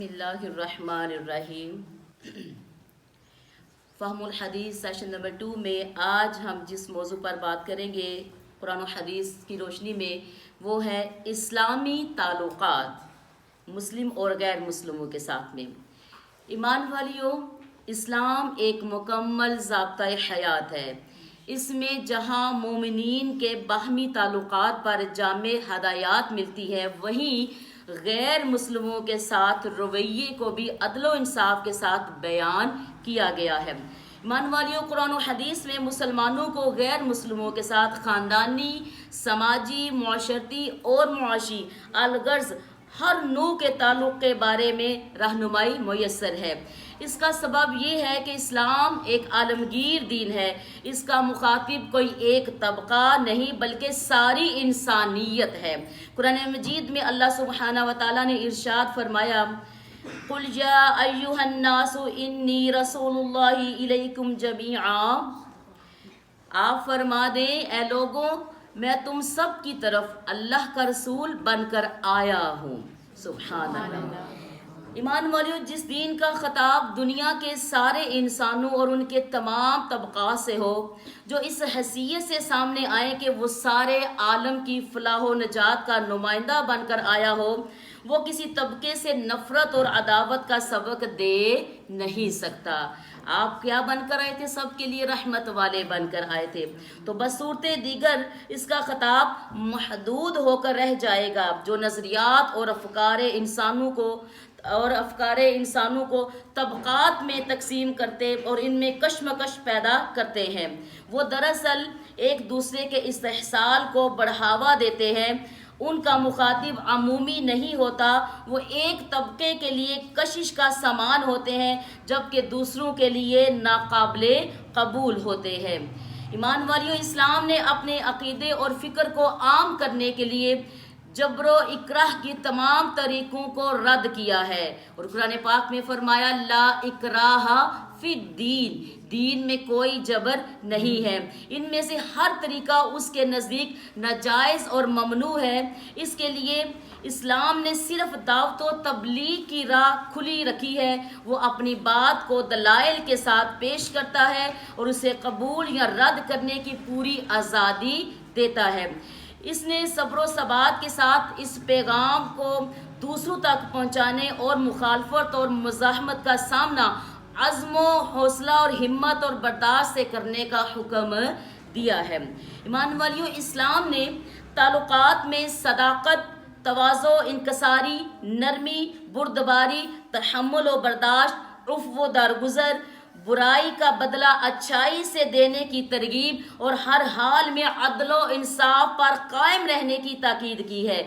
بسم اللہ الرحمن الرحیم۔ فہم الحدیث سیشن نمبر 2 میں آج ہم جس موضوع پر بات کریں گے قرآن و حدیث کی روشنی میں، وہ ہے اسلامی تعلقات مسلم اور غیر مسلموں کے ساتھ میں۔ ایمان والیوں، اسلام ایک مکمل ضابطۂ حیات ہے۔ اس میں جہاں مومنین کے باہمی تعلقات پر جامع ہدایات ملتی ہے، وہیں غیر مسلموں کے ساتھ رویے کو بھی عدل و انصاف کے ساتھ بیان کیا گیا ہے۔ ایمان والیوں، قرآن و حدیث میں مسلمانوں کو غیر مسلموں کے ساتھ خاندانی، سماجی، معاشرتی اور معاشی الغرض ہر نوع کے تعلق کے بارے میں رہنمائی میسر ہے۔ اس کا سبب یہ ہے کہ اسلام ایک عالمگیر دین ہے۔ اس کا مخاطب کوئی ایک طبقہ نہیں بلکہ ساری انسانیت ہے۔ قرآن مجید میں اللہ سبحانہ و تعالیٰ نے ارشاد فرمایا، قُلْ يَا أَيُّهَا النَّاسُ إِنِّي رَسُولُ اللَّهِ إِلَيْكُمْ جَمِيعًا۔ آپ فرما دیں، اے لوگوں، میں تم سب کی طرف اللہ کا رسول بن کر آیا ہوں۔ سبحان اللہ۔ ایمان والیوں، جس دین کا خطاب دنیا کے سارے انسانوں اور ان کے تمام طبقات سے ہو، جو اس حیثیت سے سامنے آئے کہ وہ سارے عالم کی فلاح و نجات کا نمائندہ بن کر آیا ہو، وہ کسی طبقے سے نفرت اور عداوت کا سبق دے نہیں سکتا۔ آپ کیا بن کر آئے تھے؟ سب کے لیے رحمت والے بن کر آئے تھے۔ تو بصورت دیگر اس کا خطاب محدود ہو کر رہ جائے گا۔ جو نظریات اور افکار انسانوں کو طبقات میں تقسیم کرتے اور ان میں کشمکش پیدا کرتے ہیں، وہ دراصل ایک دوسرے کے استحصال کو بڑھاوا دیتے ہیں۔ ان کا مخاطب عمومی نہیں ہوتا، وہ ایک طبقے کے لیے کشش کا سامان ہوتے ہیں، جبکہ دوسروں کے لیے ناقابل قبول ہوتے ہیں۔ ایمان والیوں، اسلام نے اپنے عقیدے اور فکر کو عام کرنے کے لیے جبر و اکراہ کی تمام طریقوں کو رد کیا ہے، اور قرآن پاک میں فرمایا، لا اکراہ فی الدین، دین میں کوئی جبر نہیں ہے۔ ان میں سے ہر طریقہ اس کے نزدیک ناجائز اور ممنوع ہے۔ اس کے لیے اسلام نے صرف دعوت و تبلیغ کی راہ کھلی رکھی ہے۔ وہ اپنی بات کو دلائل کے ساتھ پیش کرتا ہے اور اسے قبول یا رد کرنے کی پوری آزادی دیتا ہے۔ اس نے صبر و ثبات کے ساتھ اس پیغام کو دوسروں تک پہنچانے اور مخالفت اور مزاحمت کا سامنا عزم و حوصلہ اور ہمت اور برداشت سے کرنے کا حکم دیا ہے۔ ایمان والیوں، اسلام نے تعلقات میں صداقت، تواضع، انکساری، نرمی، بردباری، تحمل و برداشت، عفو و درگزر، برائی کا بدلہ اچھائی سے دینے کی ترغیب اور ہر حال میں عدل و انصاف پر قائم رہنے کی تاکید کی ہے،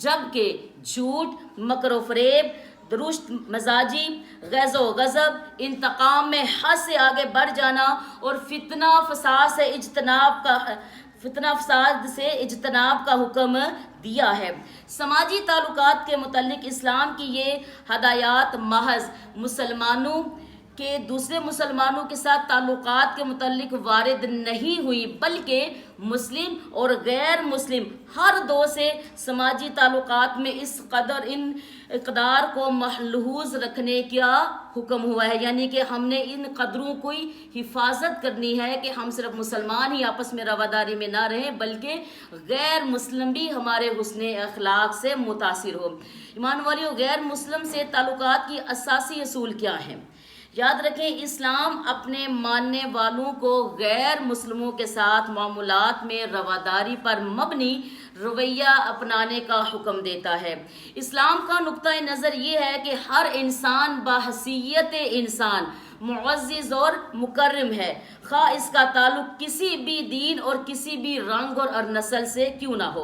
جبکہ جھوٹ، مکر و فریب، درست مزاجی، غیظ و غضب، انتقام میں حد سے آگے بڑھ جانا اور فتنہ فساد سے اجتناب کا حکم دیا ہے۔ سماجی تعلقات کے متعلق اسلام کی یہ ہدایات محض مسلمانوں کہ دوسرے مسلمانوں کے ساتھ تعلقات کے متعلق وارد نہیں ہوئی، بلکہ مسلم اور غیر مسلم ہر دو سے سماجی تعلقات میں اس اقدار کو محفوظ رکھنے کا حکم ہوا ہے۔ یعنی کہ ہم نے ان قدروں کی حفاظت کرنی ہے کہ ہم صرف مسلمان ہی آپس میں رواداری میں نہ رہیں، بلکہ غیر مسلم بھی ہمارے حسن اخلاق سے متاثر ہو۔ ایمان والیوں، غیر مسلم سے تعلقات کی اساسی اصول کیا ہیں؟ یاد رکھیں، اسلام اپنے ماننے والوں کو غیر مسلموں کے ساتھ معاملات میں رواداری پر مبنی رویہ اپنانے کا حکم دیتا ہے۔ اسلام کا نقطہ نظر یہ ہے کہ ہر انسان بحیثیت انسان معزز اور مکرم ہے، خواہ اس کا تعلق کسی بھی دین اور کسی بھی رنگ اور نسل سے کیوں نہ ہو۔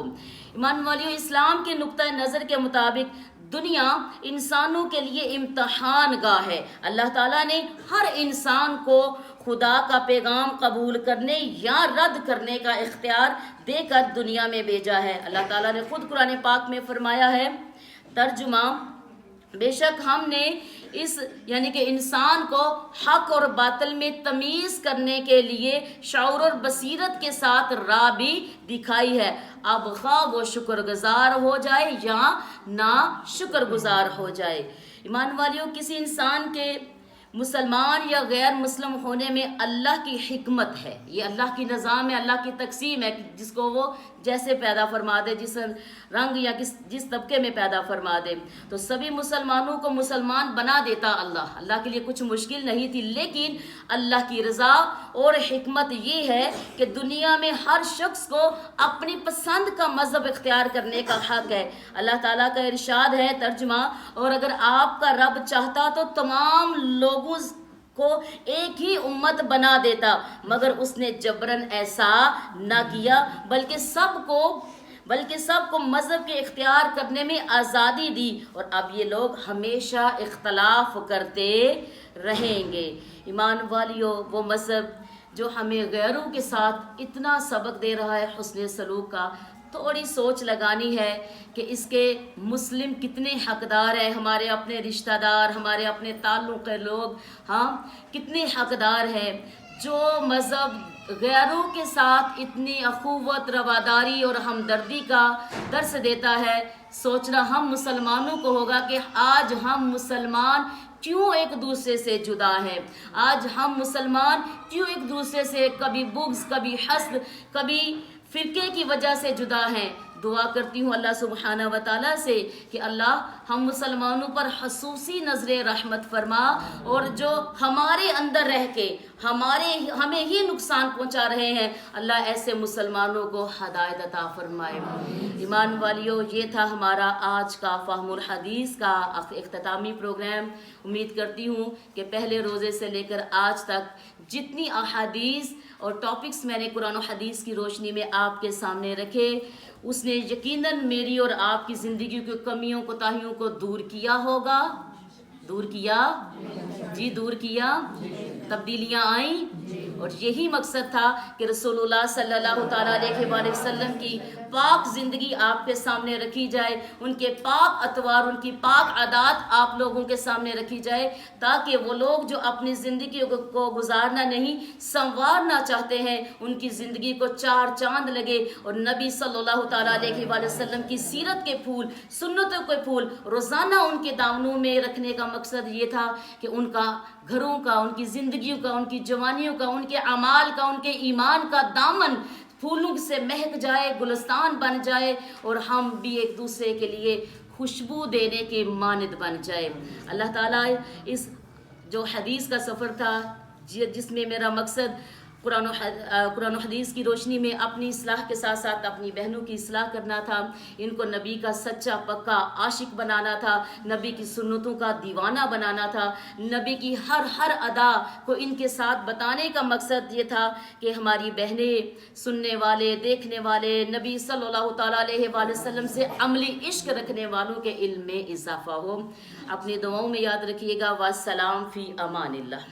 ایمان والیوں، اسلام کے نقطہ نظر کے مطابق دنیا انسانوں کے لیے امتحان گاہ ہے۔ اللہ تعالیٰ نے ہر انسان کو خدا کا پیغام قبول کرنے یا رد کرنے کا اختیار دے کر دنیا میں بھیجا ہے۔ اللہ تعالیٰ نے خود قرآن پاک میں فرمایا ہے، ترجمہ، بے شک ہم نے یعنی کہ انسان کو حق اور باطل میں تمیز کرنے کے لیے شعور اور بصیرت کے ساتھ راہ بھی دکھائی ہے، اب خواہ وہ شکر گزار ہو جائے یا نا شکر گزار ہو جائے۔ ایمان والیوں، کسی انسان کے مسلمان یا غیر مسلم ہونے میں اللہ کی حکمت ہے، یہ اللہ کی نظام ہے، اللہ کی تقسیم ہے، جس کو وہ جیسے پیدا فرما دے، جس رنگ یا جس طبقے میں پیدا فرما دے، تو سبھی مسلمانوں کو مسلمان بنا دیتا اللہ کے لیے کچھ مشکل نہیں تھی، لیکن اللہ کی رضا اور حکمت یہ ہے کہ دنیا میں ہر شخص کو اپنی پسند کا مذہب اختیار کرنے کا حق ہے۔ اللہ تعالیٰ کا ارشاد ہے ترجمہ، اور اگر آپ کا رب چاہتا تو تمام لوگوں کو ایک ہی امت بنا دیتا، مگر اس نے جبرن ایسا نہ کیا، بلکہ سب کو مذہب کے اختیار کرنے میں آزادی دی، اور اب یہ لوگ ہمیشہ اختلاف کرتے رہیں گے۔ ایمان والیوں، وہ مذہب جو ہمیں غیروں کے ساتھ اتنا سبق دے رہا ہے حسن سلوک کا، تھوڑی سوچ لگانی ہے کہ اس کے مسلم کتنے حقدار ہیں، ہمارے اپنے رشتہ دار، ہمارے اپنے تعلق کے لوگ کتنے حقدار ہیں۔ جو مذہب غیروں کے ساتھ اتنی اخوت، رواداری اور ہمدردی کا درس دیتا ہے، سوچنا ہم مسلمانوں کو ہوگا کہ آج ہم مسلمان کیوں ایک دوسرے سے جدا ہیں، آج ہم مسلمان کیوں ایک دوسرے سے کبھی بغض، کبھی حسد، کبھی فرقے کی وجہ سے جدا ہیں۔ دعا کرتی ہوں اللہ سبحانہ و تعالیٰ سے کہ اللہ ہم مسلمانوں پر خصوصی نظر رحمت فرما، اور جو ہمارے اندر رہ کے ہمیں ہی نقصان پہنچا رہے ہیں، اللہ ایسے مسلمانوں کو ہدایت عطا فرمائے۔ ایمان والیوں، یہ تھا ہمارا آج کا فہم الحدیث کا اختتامی پروگرام۔ امید کرتی ہوں کہ پہلے روزے سے لے کر آج تک جتنی احادیث اور ٹاپکس میں نے قرآن و حدیث کی روشنی میں آپ کے سامنے رکھے، اس نے یقیناً میری اور آپ کی زندگی کی کمیوں کوتاہیوں کو دور کیا ہوگا۔ دور کیا؟ جی دور کیا، تبدیلیاں آئیں، اور یہی مقصد تھا کہ رسول اللہ صلی اللہ تعالیٰ علیہ وآلہ وسلم کی پاک زندگی آپ کے سامنے رکھی جائے، ان کے پاک اطوار، ان کی پاک عادات آپ لوگوں کے سامنے رکھی جائے، تاکہ وہ لوگ جو اپنی زندگی کو گزارنا نہیں، سنوارنا چاہتے ہیں، ان کی زندگی کو چار چاند لگے، اور نبی صلی اللہ تعالیٰ علیہ وآلہ وسلم کی سیرت کے پھول، سنتوں کے پھول روزانہ ان کے دامنوں میں رکھنے کا مقصد یہ تھا کہ ان کا گھروں کا، ان کی زندگیوں کا، ان کی جوانیوں کا، ان کے اعمال کا، ان کے ایمان کا دامن پھولوں سے مہک جائے، گلستان بن جائے، اور ہم بھی ایک دوسرے کے لیے خوشبو دینے کے مانند بن جائے۔ اللہ تعالیٰ اس جو حدیث کا سفر تھا، جس میں میرا مقصد قرآن و حدیث کی روشنی میں اپنی اصلاح کے ساتھ ساتھ اپنی بہنوں کی اصلاح کرنا تھا، ان کو نبی کا سچا پکا عاشق بنانا تھا، نبی کی سنتوں کا دیوانہ بنانا تھا، نبی کی ہر ادا کو ان کے ساتھ بتانے کا مقصد یہ تھا کہ ہماری بہنیں سننے والے، دیکھنے والے، نبی صلی اللہ تعالیٰ علیہ وآلہ وسلم سے عملی عشق رکھنے والوں کے علم میں اضافہ ہو۔ اپنی دعاؤں میں یاد رکھیے گا۔ والسلام فی امان اللہ۔